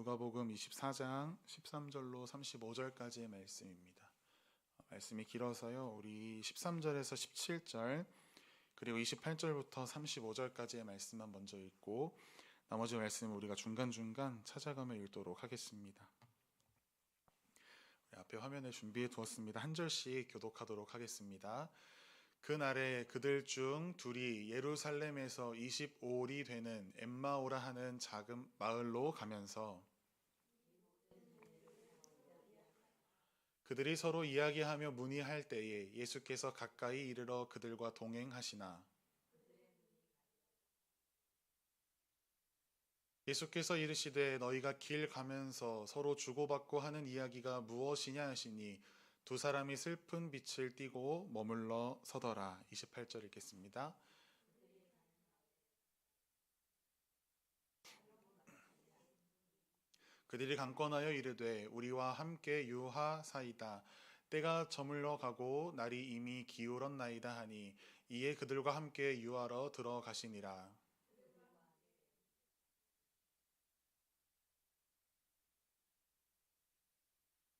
누가복음 24장 13절로 35절까지의 말씀입니다. 말씀이 길어서요. 우리 13절에서 17절 그리고 28절부터 35절까지의 말씀만 먼저 읽고 나머지 말씀은 우리가 중간중간 찾아가며 읽도록 하겠습니다. 앞에 화면에 준비해 두었습니다. 한 절씩 교독하도록 하겠습니다. 그날에 그들 중 둘이 예루살렘에서 25里 되는 엠마오라 하는 작은 마을로 가면서 그들이 서로 이야기하며 문의할 때에 예수께서 가까이 이르러 그들과 동행하시나 예수께서 이르시되 너희가 길 가면서 서로 주고받고 하는 이야기가 무엇이냐 하시니 두 사람이 슬픈 빛을 띠고 머물러 서더라. 28절 읽겠습니다. 그들이 강권하여 이르되 우리와 함께 유하사이다. 때가 저물러 가고 날이 이미 기울었나이다 하니 이에 그들과 함께 유하러 들어가시니라.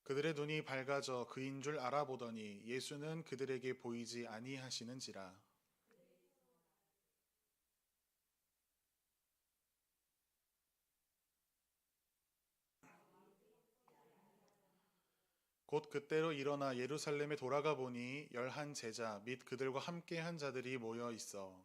그들의 눈이 밝아져 그인 줄 알아보더니 예수는 그들에게 보이지 아니하시는지라. 곧 그때로 일어나 예루살렘에 돌아가 보니 11 제자 및 그들과 함께 한 자들이 모여 있어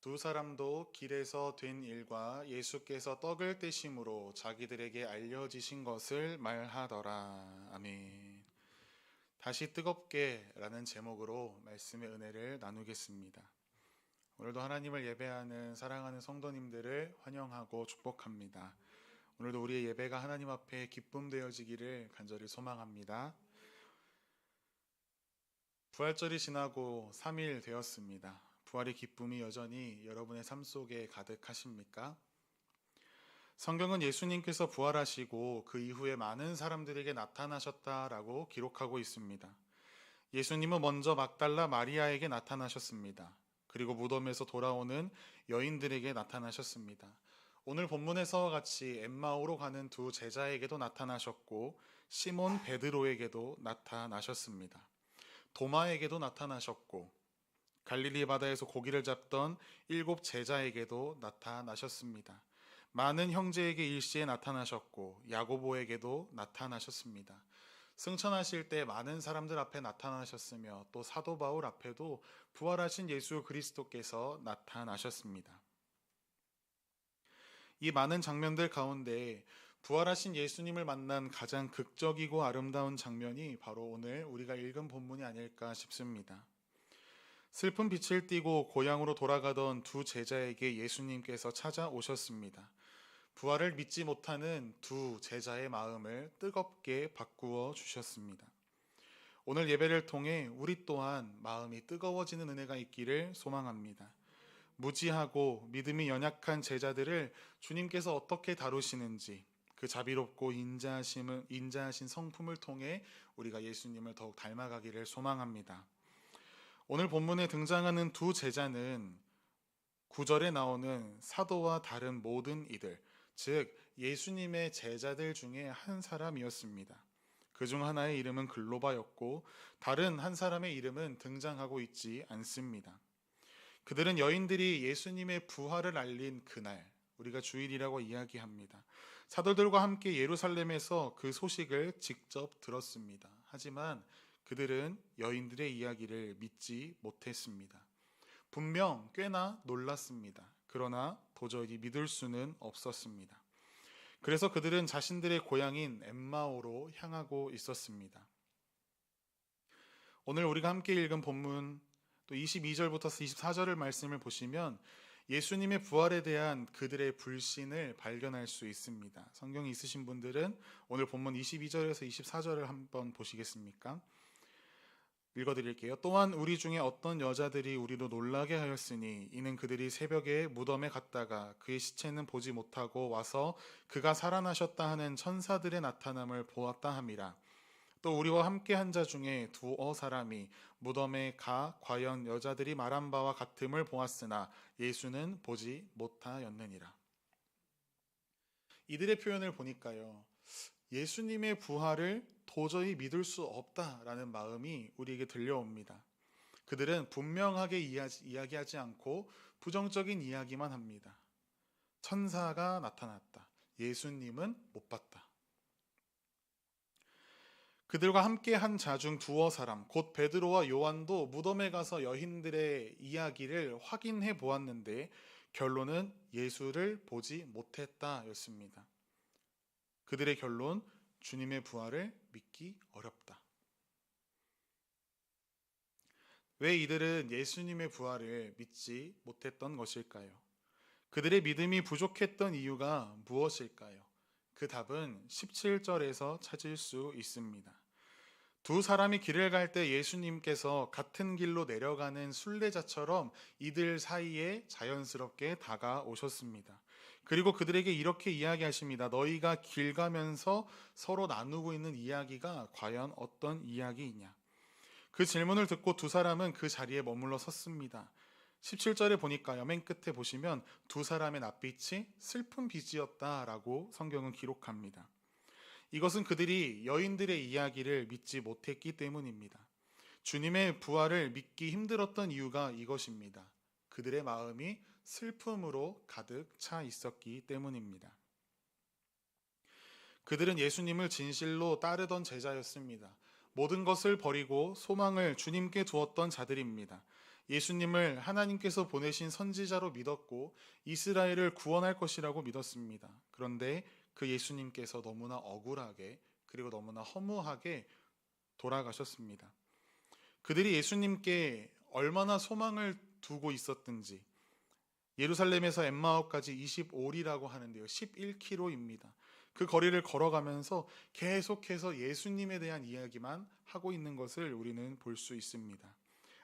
두 사람도 길에서 된 일과 예수께서 떡을 떼심으로 자기들에게 알려지신 것을 말하더라. 아멘. 다시 뜨겁게 라는 제목으로 말씀의 은혜를 나누겠습니다. 오늘도 하나님을 예배하는 사랑하는 성도님들을 환영하고 축복합니다. 오늘도 우리의 예배가 하나님 앞에 기쁨 되어지기를 간절히 소망합니다. 부활절이 지나고 3일 되었습니다. 부활의 기쁨이 여전히 여러분의 삶 속에 가득하십니까? 성경은 예수님께서 부활하시고 그 이후에 많은 사람들에게 나타나셨다라고 기록하고 있습니다. 예수님은 먼저 막달라 마리아에게 나타나셨습니다. 그리고 무덤에서 돌아오는 여인들에게 나타나셨습니다. 오늘 본문에서와 같이 엠마오로 가는 두 제자에게도 나타나셨고 시몬 베드로에게도 나타나셨습니다. 도마에게도 나타나셨고 갈릴리 바다에서 고기를 잡던 7 제자에게도 나타나셨습니다. 많은 형제에게 일시에 나타나셨고 야고보에게도 나타나셨습니다. 승천하실 때 많은 사람들 앞에 나타나셨으며 또 사도 바울 앞에도 부활하신 예수 그리스도께서 나타나셨습니다. 이 많은 장면들 가운데 부활하신 예수님을 만난 가장 극적이고 아름다운 장면이 바로 오늘 우리가 읽은 본문이 아닐까 싶습니다. 슬픈 빛을 띠고 고향으로 돌아가던 두 제자에게 예수님께서 찾아오셨습니다. 부활을 믿지 못하는 두 제자의 마음을 뜨겁게 바꾸어 주셨습니다. 오늘 예배를 통해 우리 또한 마음이 뜨거워지는 은혜가 있기를 소망합니다. 무지하고 믿음이 연약한 제자들을 주님께서 어떻게 다루시는지 그 자비롭고 인자하신 성품을 통해 우리가 예수님을 더욱 닮아가기를 소망합니다. 오늘 본문에 등장하는 두 제자는 9절에 나오는 사도와 다른 모든 이들, 즉 예수님의 제자들 중에 한 사람이었습니다. 그중 하나의 이름은 글로바였고 다른 한 사람의 이름은 등장하고 있지 않습니다. 그들은 여인들이 예수님의 부활을 알린 그날, 우리가 주일이라고 이야기합니다. 사도들과 함께 예루살렘에서 그 소식을 직접 들었습니다. 하지만 그들은 여인들의 이야기를 믿지 못했습니다. 분명 꽤나 놀랐습니다. 그러나 도저히 믿을 수는 없었습니다. 그래서 그들은 자신들의 고향인 엠마오로 향하고 있었습니다. 오늘 우리가 함께 읽은 본문 또 22절부터 24절의 말씀을 보시면 예수님의 부활에 대한 그들의 불신을 발견할 수 있습니다. 성경이 있으신 분들은 오늘 본문 22절에서 24절을 한번 보시겠습니까? 읽어드릴게요. 또한 우리 중에 어떤 여자들이 우리도 놀라게 하였으니 이는 그들이 새벽에 무덤에 갔다가 그의 시체는 보지 못하고 와서 그가 살아나셨다 하는 천사들의 나타남을 보았다 함이라. 또 우리와 함께 한 자 중에 두어 사람이 무덤에 가 과연 여자들이 말한 바와 같음을 보았으나 예수는 보지 못하였느니라. 이들의 표현을 보니까요, 예수님의 부활을 도저히 믿을 수 없다라는 마음이 우리에게 들려옵니다. 그들은 분명하게 이야기하지 않고 부정적인 이야기만 합니다. 천사가 나타났다. 예수님은 못 봤다. 그들과 함께 한 자 중 두어 사람, 곧 베드로와 요한도 무덤에 가서 여인들의 이야기를 확인해 보았는데 결론은 예수를 보지 못했다였습니다. 그들의 결론, 주님의 부활을 믿기 어렵다. 왜 이들은 예수님의 부활을 믿지 못했던 것일까요? 그들의 믿음이 부족했던 이유가 무엇일까요? 그 답은 17절에서 찾을 수 있습니다. 두 사람이 길을 갈 때 예수님께서 같은 길로 내려가는 순례자처럼 이들 사이에 자연스럽게 다가오셨습니다. 그리고 그들에게 이렇게 이야기하십니다. 너희가 길 가면서 서로 나누고 있는 이야기가 과연 어떤 이야기이냐? 그 질문을 듣고 두 사람은 그 자리에 머물러 섰습니다. 17절에 보니까요, 맨 끝에 보시면 두 사람의 낯빛이 슬픈 빛이었다라고 성경은 기록합니다. 이것은 그들이 여인들의 이야기를 믿지 못했기 때문입니다. 주님의 부활을 믿기 힘들었던 이유가 이것입니다. 그들의 마음이 슬픔으로 가득 차 있었기 때문입니다. 그들은 예수님을 진실로 따르던 제자였습니다. 모든 것을 버리고 소망을 주님께 두었던 자들입니다. 예수님을 하나님께서 보내신 선지자로 믿었고 이스라엘을 구원할 것이라고 믿었습니다. 그런데 그 예수님께서 너무나 억울하게 그리고 너무나 허무하게 돌아가셨습니다. 그들이 예수님께 얼마나 소망을 두고 있었든지 예루살렘에서 엠마오까지 25리라고 하는데요. 11km입니다. 그 거리를 걸어가면서 계속해서 예수님에 대한 이야기만 하고 있는 것을 우리는 볼 수 있습니다.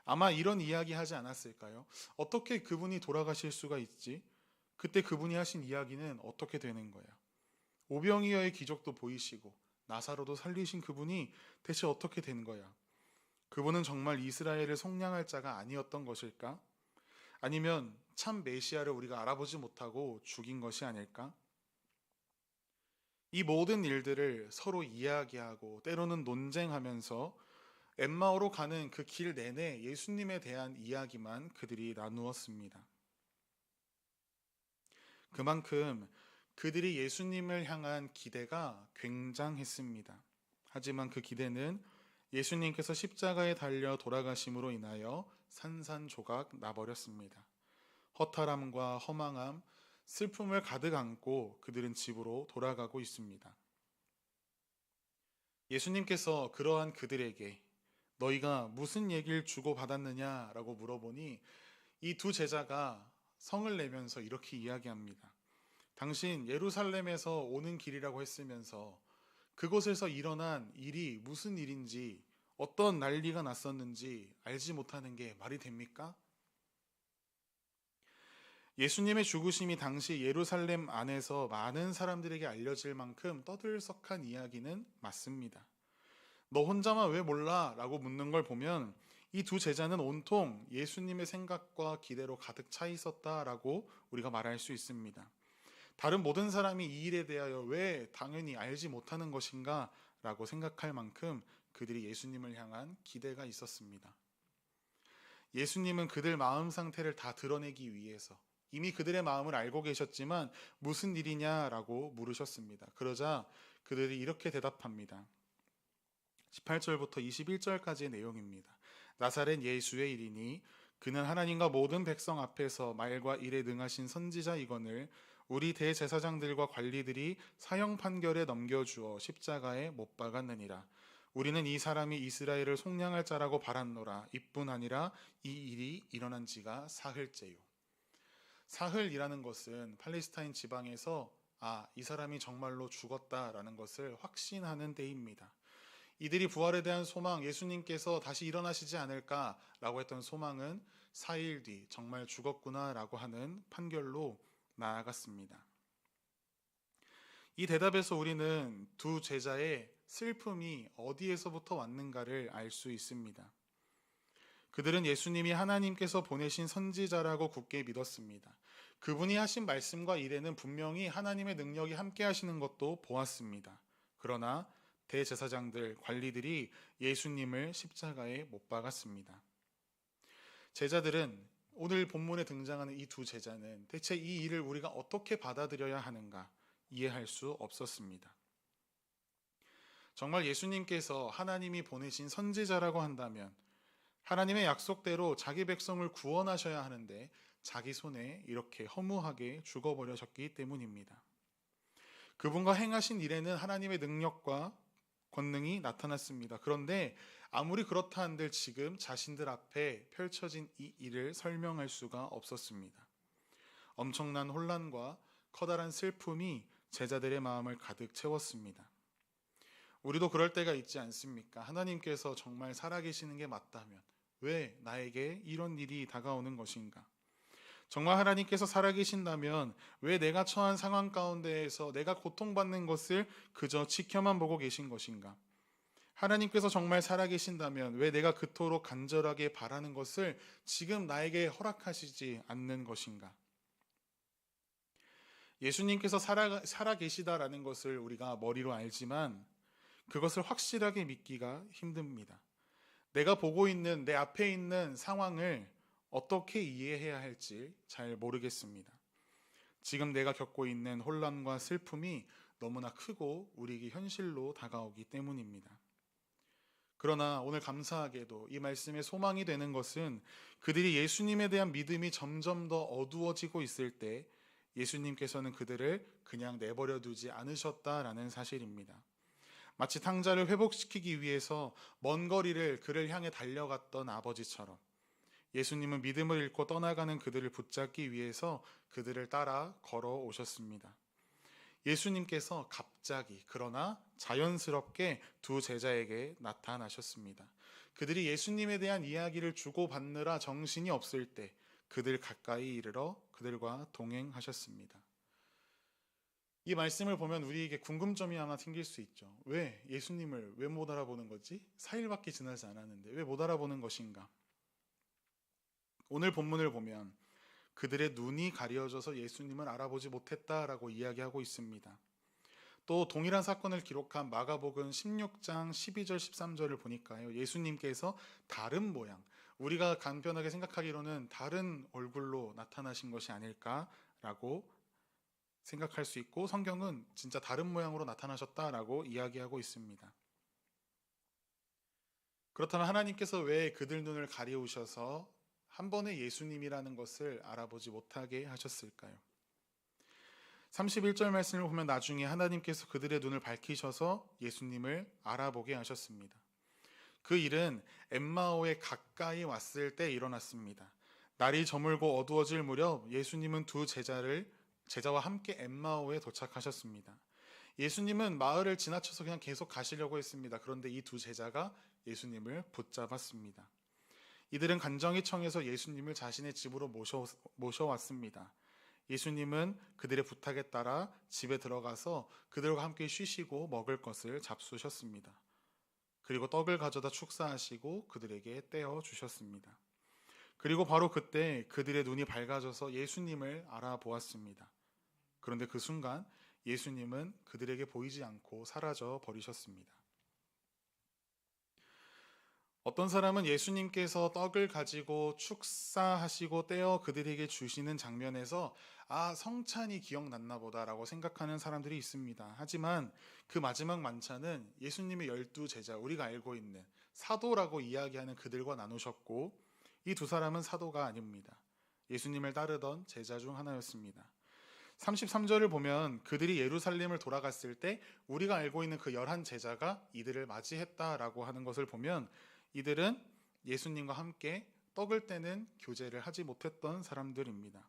아마 이런 이야기 하지 않았을까요? 어떻게 그분이 돌아가실 수가 있지? 그때 그분이 하신 이야기는 어떻게 되는 거야? 오병이어의 기적도 보이시고 나사로도 살리신 그분이 대체 어떻게 된 거야? 그분은 정말 이스라엘을 속량할 자가 아니었던 것일까? 아니면 참 메시아를 우리가 알아보지 못하고 죽인 것이 아닐까? 이 모든 일들을 서로 이야기하고 때로는 논쟁하면서 엠마오로 가는 그 길 내내 예수님에 대한 이야기만 그들이 나누었습니다. 그만큼 그들이 예수님을 향한 기대가 굉장했습니다. 하지만 그 기대는 예수님께서 십자가에 달려 돌아가심으로 인하여 산산조각 나버렸습니다. 허탈함과 허망함, 슬픔을 가득 안고 그들은 집으로 돌아가고 있습니다. 예수님께서 그러한 그들에게 너희가 무슨 얘기를 주고받았느냐라고 물어보니 이 두 제자가 성을 내면서 이렇게 이야기합니다. 당신 예루살렘에서 오는 길이라고 했으면서 그곳에서 일어난 일이 무슨 일인지 어떤 난리가 났었는지 알지 못하는 게 말이 됩니까? 예수님의 죽으심이 당시 예루살렘 안에서 많은 사람들에게 알려질 만큼 떠들썩한 이야기는 맞습니다. 너 혼자만 왜 몰라? 라고 묻는 걸 보면 이 두 제자는 온통 예수님의 생각과 기대로 가득 차 있었다라고 우리가 말할 수 있습니다. 다른 모든 사람이 이 일에 대하여 왜 당연히 알지 못하는 것인가 라고 생각할 만큼 그들이 예수님을 향한 기대가 있었습니다. 예수님은 그들 마음 상태를 다 드러내기 위해서 이미 그들의 마음을 알고 계셨지만 무슨 일이냐라고 물으셨습니다. 그러자 그들이 이렇게 대답합니다. 18절부터 21절까지의 내용입니다. 나사렛 예수의 일이니 그는 하나님과 모든 백성 앞에서 말과 일에 능하신 선지자이거늘 우리 대제사장들과 관리들이 사형 판결에 넘겨주어 십자가에 못 박았느니라. 우리는 이 사람이 이스라엘을 속량할 자라고 바랐노라. 이뿐 아니라 이 일이 일어난 지가 사흘째요. 사흘이라는 것은 팔레스타인 지방에서 이 사람이 정말로 죽었다라는 것을 확신하는 때입니다. 이들이 부활에 대한 소망, 예수님께서 다시 일어나시지 않을까라고 했던 소망은 4일 뒤 정말 죽었구나라고 하는 판결로 나아갔습니다. 이 대답에서 우리는 두 제자의 슬픔이 어디에서부터 왔는가를 알 수 있습니다. 그들은 예수님이 하나님께서 보내신 선지자라고 굳게 믿었습니다. 그분이 하신 말씀과 일에는 분명히 하나님의 능력이 함께 하시는 것도 보았습니다. 그러나 대제사장들, 관리들이 예수님을 십자가에 못 박았습니다. 제자들은 오늘 본문에 등장하는 이 두 제자는 대체 이 일을 우리가 어떻게 받아들여야 하는가 이해할 수 없었습니다. 정말 예수님께서 하나님이 보내신 선지자라고 한다면 하나님의 약속대로 자기 백성을 구원하셔야 하는데 자기 손에 이렇게 허무하게 죽어버려졌기 때문입니다. 그분과 행하신 일에는 하나님의 능력과 권능이 나타났습니다. 그런데 아무리 그렇다 한들 지금 자신들 앞에 펼쳐진 이 일을 설명할 수가 없었습니다. 엄청난 혼란과 커다란 슬픔이 제자들의 마음을 가득 채웠습니다. 우리도 그럴 때가 있지 않습니까? 하나님께서 정말 살아계시는 게 맞다면 왜 나에게 이런 일이 다가오는 것인가? 정말 하나님께서 살아계신다면 왜 내가 처한 상황 가운데에서 내가 고통받는 것을 그저 지켜만 보고 계신 것인가? 하나님께서 정말 살아계신다면 왜 내가 그토록 간절하게 바라는 것을 지금 나에게 허락하시지 않는 것인가? 예수님께서 살아계시다라는 것을 우리가 머리로 알지만 그것을 확실하게 믿기가 힘듭니다. 내가 보고 있는 내 앞에 있는 상황을 어떻게 이해해야 할지 잘 모르겠습니다. 지금 내가 겪고 있는 혼란과 슬픔이 너무나 크고 우리에게 현실로 다가오기 때문입니다. 그러나 오늘 감사하게도 이 말씀의 소망이 되는 것은 그들이 예수님에 대한 믿음이 점점 더 어두워지고 있을 때 예수님께서는 그들을 그냥 내버려 두지 않으셨다라는 사실입니다. 마치 탕자를 회복시키기 위해서 먼 거리를 그를 향해 달려갔던 아버지처럼 예수님은 믿음을 잃고 떠나가는 그들을 붙잡기 위해서 그들을 따라 걸어오셨습니다. 예수님께서 갑자기 그러나 자연스럽게 두 제자에게 나타나셨습니다. 그들이 예수님에 대한 이야기를 주고받느라 정신이 없을 때 그들 가까이 이르러 그들과 동행하셨습니다. 이 말씀을 보면 우리에게 궁금점이 하나 생길 수 있죠. 왜 예수님을 왜 못 알아보는 거지? 4일밖에 지나지 않았는데 왜 못 알아보는 것인가? 오늘 본문을 보면 그들의 눈이 가려져서 예수님을 알아보지 못했다라고 이야기하고 있습니다. 또 동일한 사건을 기록한 마가복음 16장 12절 13절을 보니까요. 예수님께서 다른 모양, 우리가 간편하게 생각하기로는 다른 얼굴로 나타나신 것이 아닐까라고 생각할 수 있고 성경은 진짜 다른 모양으로 나타나셨다라고 이야기하고 있습니다. 그렇다면 하나님께서 왜 그들 눈을 가리우셔서 한 번에 예수님이라는 것을 알아보지 못하게 하셨을까요? 31절 말씀을 보면 나중에 하나님께서 그들의 눈을 밝히셔서 예수님을 알아보게 하셨습니다. 그 일은 엠마오에 가까이 왔을 때 일어났습니다. 날이 저물고 어두워질 무렵 예수님은 두 제자와 함께 엠마오에 도착하셨습니다. 예수님은 마을을 지나쳐서 그냥 계속 가시려고 했습니다. 그런데 이 두 제자가 예수님을 붙잡았습니다. 이들은 간정히 청해서 예수님을 자신의 집으로 모셔왔습니다. 예수님은 그들의 부탁에 따라 집에 들어가서 그들과 함께 쉬시고 먹을 것을 잡수셨습니다. 그리고 떡을 가져다 축사하시고 그들에게 떼어 주셨습니다. 그리고 바로 그때 그들의 눈이 밝아져서 예수님을 알아보았습니다. 그런데 그 순간 예수님은 그들에게 보이지 않고 사라져 버리셨습니다. 어떤 사람은 예수님께서 떡을 가지고 축사하시고 떼어 그들에게 주시는 장면에서 성찬이 기억났나 보다라고 생각하는 사람들이 있습니다. 하지만 그 마지막 만찬은 예수님의 12제자, 우리가 알고 있는 사도라고 이야기하는 그들과 나누셨고 이 두 사람은 사도가 아닙니다. 예수님을 따르던 제자 중 하나였습니다. 33절을 보면 그들이 예루살렘을 돌아갔을 때 우리가 알고 있는 그 11제자가 이들을 맞이했다라고 하는 것을 보면 이들은 예수님과 함께 떡을 떼는 교제를 하지 못했던 사람들입니다.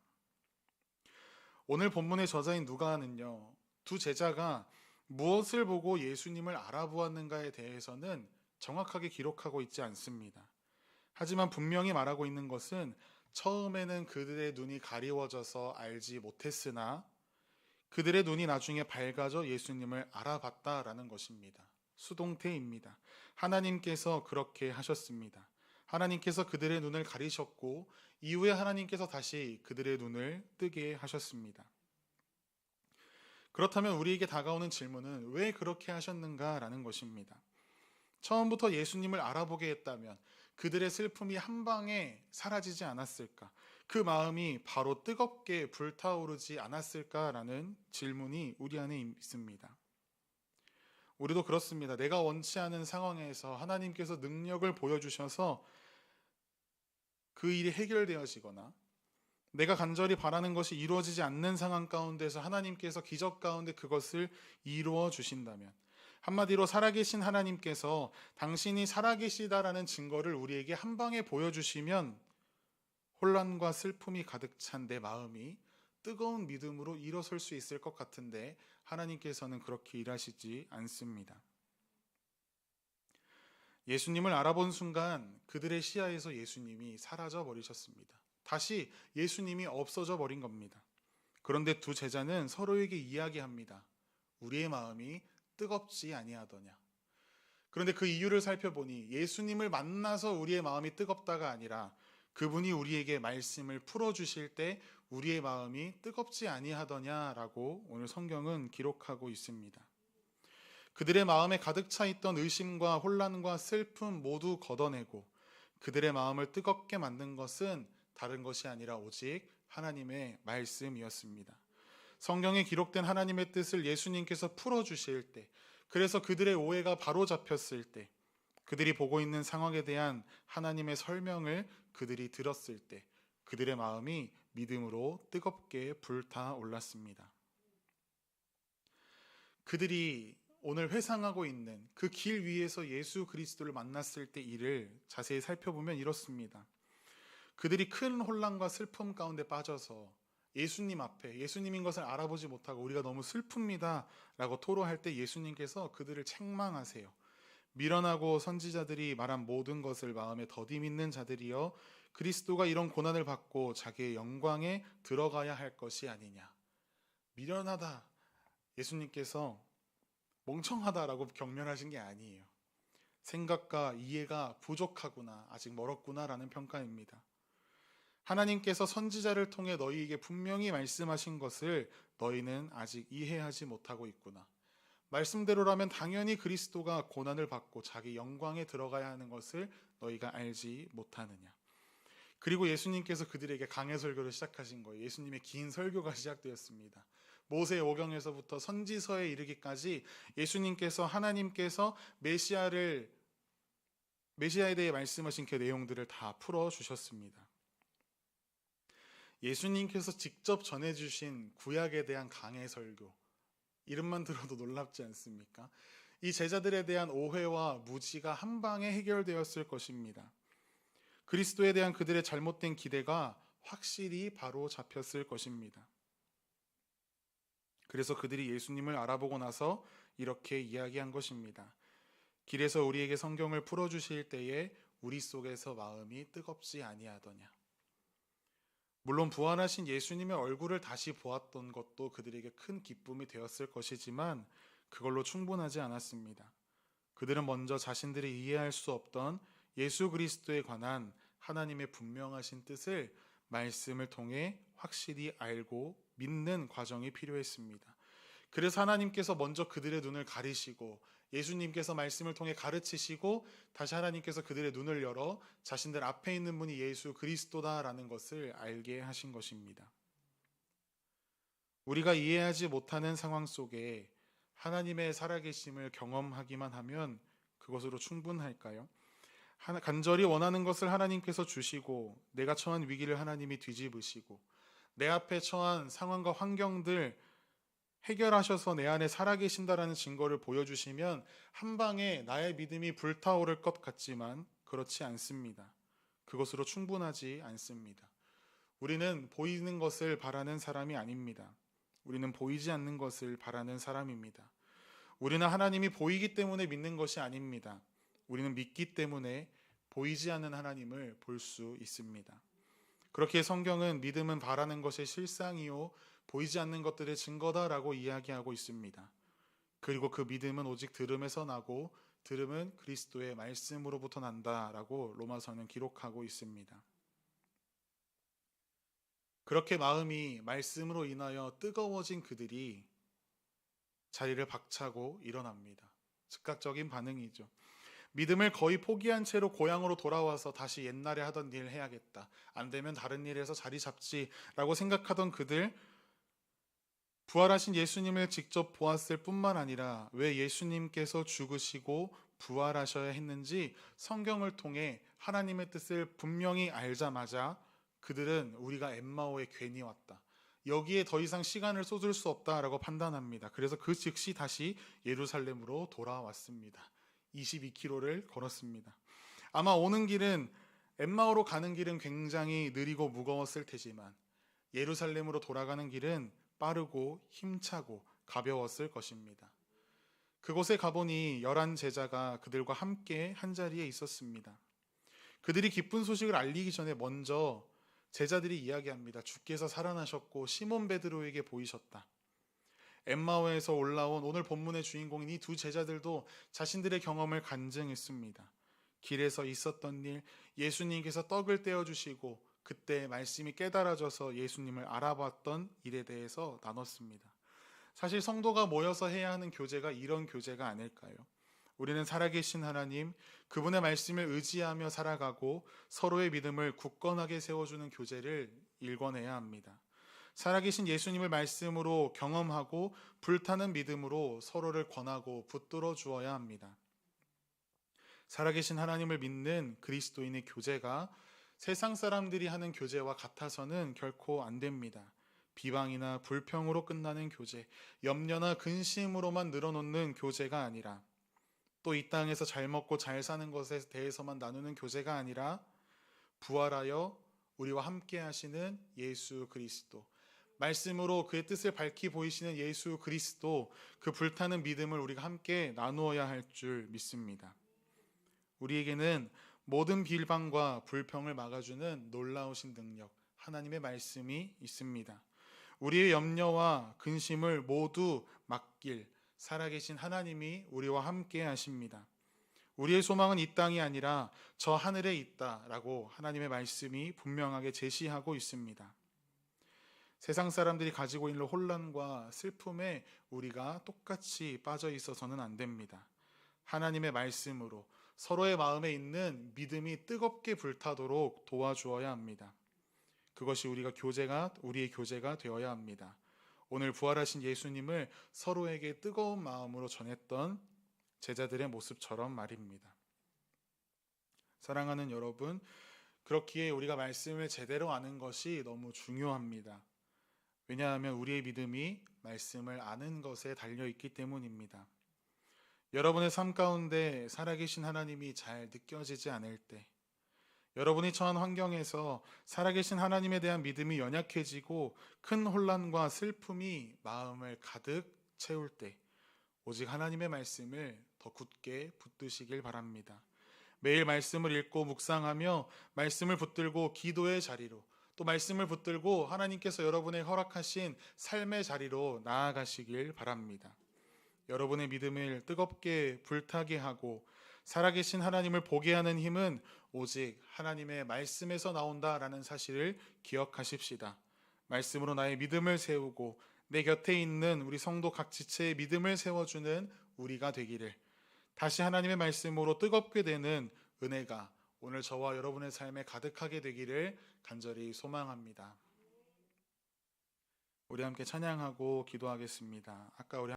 오늘 본문의 저자인 누가는요, 두 제자가 무엇을 보고 예수님을 알아보았는가에 대해서는 정확하게 기록하고 있지 않습니다. 하지만 분명히 말하고 있는 것은 처음에는 그들의 눈이 가리워져서 알지 못했으나 그들의 눈이 나중에 밝아져 예수님을 알아봤다라는 것입니다. 수동태입니다. 하나님께서 그렇게 하셨습니다. 하나님께서 그들의 눈을 가리셨고 이후에 하나님께서 다시 그들의 눈을 뜨게 하셨습니다. 그렇다면 우리에게 다가오는 질문은 왜 그렇게 하셨는가라는 것입니다. 처음부터 예수님을 알아보게 했다면 그들의 슬픔이 한 방에 사라지지 않았을까? 그 마음이 바로 뜨겁게 불타오르지 않았을까라는 질문이 우리 안에 있습니다. 우리도 그렇습니다. 내가 원치 않은 상황에서 하나님께서 능력을 보여주셔서 그 일이 해결되어지거나 내가 간절히 바라는 것이 이루어지지 않는 상황 가운데서 하나님께서 기적 가운데 그것을 이루어 주신다면, 한마디로 살아계신 하나님께서 당신이 살아계시다라는 증거를 우리에게 한 방에 보여주시면 혼란과 슬픔이 가득 찬 내 마음이 뜨거운 믿음으로 일어설 수 있을 것 같은데 하나님께서는 그렇게 일하시지 않습니다. 예수님을 알아본 순간 그들의 시야에서 예수님이 사라져 버리셨습니다. 다시 예수님이 없어져 버린 겁니다. 그런데 두 제자는 서로에게 이야기합니다. 우리의 마음이 뜨겁지 아니하더냐. 그런데 그 이유를 살펴보니 예수님을 만나서 우리의 마음이 뜨겁다가 아니라 그분이 우리에게 말씀을 풀어주실 때 우리의 마음이 뜨겁지 아니하더냐라고 오늘 성경은 기록하고 있습니다. 그들의 마음에 가득 차 있던 의심과 혼란과 슬픔 모두 걷어내고 그들의 마음을 뜨겁게 만든 것은 다른 것이 아니라 오직 하나님의 말씀이었습니다. 성경에 기록된 하나님의 뜻을 예수님께서 풀어주실 때, 그래서 그들의 오해가 바로잡혔을 때, 그들이 보고 있는 상황에 대한 하나님의 설명을 그들이 들었을 때 그들의 마음이 믿음으로 뜨겁게 불타올랐습니다. 그들이 오늘 회상하고 있는 그 길 위에서 예수 그리스도를 만났을 때 일을 자세히 살펴보면 이렇습니다. 그들이 큰 혼란과 슬픔 가운데 빠져서 예수님 앞에 예수님인 것을 알아보지 못하고 우리가 너무 슬픕니다 라고 토로할 때 예수님께서 그들을 책망하세요. 미련하고 선지자들이 말한 모든 것을 마음에 더디 믿는 자들이여, 그리스도가 이런 고난을 받고 자기의 영광에 들어가야 할 것이 아니냐. 미련하다, 예수님께서 멍청하다라고 경멸하신 게 아니에요. 생각과 이해가 부족하구나, 아직 멀었구나라는 평가입니다. 하나님께서 선지자를 통해 너희에게 분명히 말씀하신 것을 너희는 아직 이해하지 못하고 있구나. 말씀대로라면 당연히 그리스도가 고난을 받고 자기 영광에 들어가야 하는 것을 너희가 알지 못하느냐. 그리고 예수님께서 그들에게 강해 설교를 시작하신 거예요. 예수님의 긴 설교가 시작되었습니다. 모세 오경에서부터 선지서에 이르기까지 예수님께서 하나님께서 메시아에 대해 말씀하신 그 내용들을 다 풀어주셨습니다. 예수님께서 직접 전해주신 구약에 대한 강해 설교, 이름만 들어도 놀랍지 않습니까? 이 제자들에 대한 오해와 무지가 한 방에 해결되었을 것입니다. 그리스도에 대한 그들의 잘못된 기대가 확실히 바로 잡혔을 것입니다. 그래서 그들이 예수님을 알아보고 나서 이렇게 이야기한 것입니다. 길에서 우리에게 성경을 풀어주실 때에 우리 속에서 마음이 뜨겁지 아니하더냐. 물론 부활하신 예수님의 얼굴을 다시 보았던 것도 그들에게 큰 기쁨이 되었을 것이지만 그걸로 충분하지 않았습니다. 그들은 먼저 자신들이 이해할 수 없던 예수 그리스도에 관한 하나님의 분명하신 뜻을 말씀을 통해 확실히 알고 믿는 과정이 필요했습니다. 그래서 하나님께서 먼저 그들의 눈을 가리시고 예수님께서 말씀을 통해 가르치시고 다시 하나님께서 그들의 눈을 열어 자신들 앞에 있는 분이 예수 그리스도다라는 것을 알게 하신 것입니다. 우리가 이해하지 못하는 상황 속에 하나님의 살아계심을 경험하기만 하면 그것으로 충분할까요? 간절히 원하는 것을 하나님께서 주시고 내가 처한 위기를 하나님이 뒤집으시고 내 앞에 처한 상황과 환경들 해결하셔서 내 안에 살아계신다라는 증거를 보여주시면 한 방에 나의 믿음이 불타오를 것 같지만 그렇지 않습니다. 그것으로 충분하지 않습니다. 우리는 보이는 것을 바라는 사람이 아닙니다. 우리는 보이지 않는 것을 바라는 사람입니다. 우리는 하나님이 보이기 때문에 믿는 것이 아닙니다. 우리는 믿기 때문에 보이지 않는 하나님을 볼 수 있습니다. 그렇게 성경은 믿음은 바라는 것의 실상이요 보이지 않는 것들의 증거다라고 이야기하고 있습니다. 그리고 그 믿음은 오직 들음에서 나고 들음은 그리스도의 말씀으로부터 난다라고 로마서는 기록하고 있습니다. 그렇게 마음이 말씀으로 인하여 뜨거워진 그들이 자리를 박차고 일어납니다. 즉각적인 반응이죠. 믿음을 거의 포기한 채로 고향으로 돌아와서 다시 옛날에 하던 일 해야겠다. 안 되면 다른 일에서 자리 잡지라고 생각하던 그들, 부활하신 예수님을 직접 보았을 뿐만 아니라 왜 예수님께서 죽으시고 부활하셔야 했는지 성경을 통해 하나님의 뜻을 분명히 알자마자 그들은 우리가 엠마오에 괜히 왔다. 여기에 더 이상 시간을 쏟을 수 없다라고 판단합니다. 그래서 그 즉시 다시 예루살렘으로 돌아왔습니다. 22km를 걸었습니다. 아마 오는 길은 엠마오로 가는 길은 굉장히 느리고 무거웠을 테지만 예루살렘으로 돌아가는 길은 빠르고 힘차고 가벼웠을 것입니다. 그곳에 가보니 11 제자가 그들과 함께 한자리에 있었습니다. 그들이 기쁜 소식을 알리기 전에 먼저 제자들이 이야기합니다. 주께서 살아나셨고 시몬 베드로에게 보이셨다. 엠마오에서 올라온 오늘 본문의 주인공인 이 두 제자들도 자신들의 경험을 간증했습니다. 길에서 있었던 일, 예수님께서 떡을 떼어주시고 그때 말씀이 깨달아져서 예수님을 알아봤던 일에 대해서 나눴습니다. 사실 성도가 모여서 해야 하는 교제가 이런 교제가 아닐까요? 우리는 살아계신 하나님, 그분의 말씀을 의지하며 살아가고 서로의 믿음을 굳건하게 세워주는 교제를 일궈내야 합니다. 살아계신 예수님을 말씀으로 경험하고 불타는 믿음으로 서로를 권하고 붙들어 주어야 합니다. 살아계신 하나님을 믿는 그리스도인의 교제가 세상 사람들이 하는 교제와 같아서는 결코 안 됩니다. 비방이나 불평으로 끝나는 교제, 염려나 근심으로만 늘어놓는 교제가 아니라 또 이 땅에서 잘 먹고 잘 사는 것에 대해서만 나누는 교제가 아니라 부활하여 우리와 함께 하시는 예수 그리스도, 말씀으로 그의 뜻을 밝히 보이시는 예수 그리스도, 그 불타는 믿음을 우리가 함께 나누어야 할 줄 믿습니다. 우리에게는 모든 비방과 불평을 막아주는 놀라우신 능력, 하나님의 말씀이 있습니다. 우리의 염려와 근심을 모두 맡길 살아계신 하나님이 우리와 함께 하십니다. 우리의 소망은 이 땅이 아니라 저 하늘에 있다라고 하나님의 말씀이 분명하게 제시하고 있습니다. 세상 사람들이 가지고 있는 혼란과 슬픔에 우리가 똑같이 빠져 있어서는 안 됩니다. 하나님의 말씀으로 서로의 마음에 있는 믿음이 뜨겁게 불타도록 도와주어야 합니다. 그것이 우리의 교제가 되어야 합니다. 오늘 부활하신 예수님을 서로에게 뜨거운 마음으로 전했던 제자들의 모습처럼 말입니다. 사랑하는 여러분, 그렇기에 우리가 말씀을 제대로 아는 것이 너무 중요합니다. 왜냐하면 우리의 믿음이 말씀을 아는 것에 달려있기 때문입니다. 여러분의 삶 가운데 살아계신 하나님이 잘 느껴지지 않을 때, 여러분이 처한 환경에서 살아계신 하나님에 대한 믿음이 연약해지고 큰 혼란과 슬픔이 마음을 가득 채울 때 오직 하나님의 말씀을 더 굳게 붙드시길 바랍니다. 매일 말씀을 읽고 묵상하며 말씀을 붙들고 기도의 자리로, 또 말씀을 붙들고 하나님께서 여러분의 허락하신 삶의 자리로 나아가시길 바랍니다. 여러분의 믿음을 뜨겁게 불타게 하고 살아계신 하나님을 보게 하는 힘은 오직 하나님의 말씀에서 나온다라는 사실을 기억하십시다. 말씀으로 나의 믿음을 세우고 내 곁에 있는 우리 성도 각 지체의 믿음을 세워주는 우리가 되기를, 다시 하나님의 말씀으로 뜨겁게 되는 은혜가 오늘 저와 여러분의 삶에 가득하게 되기를 간절히 소망합니다. 우리 함께 찬양하고 기도하겠습니다. 아까 우리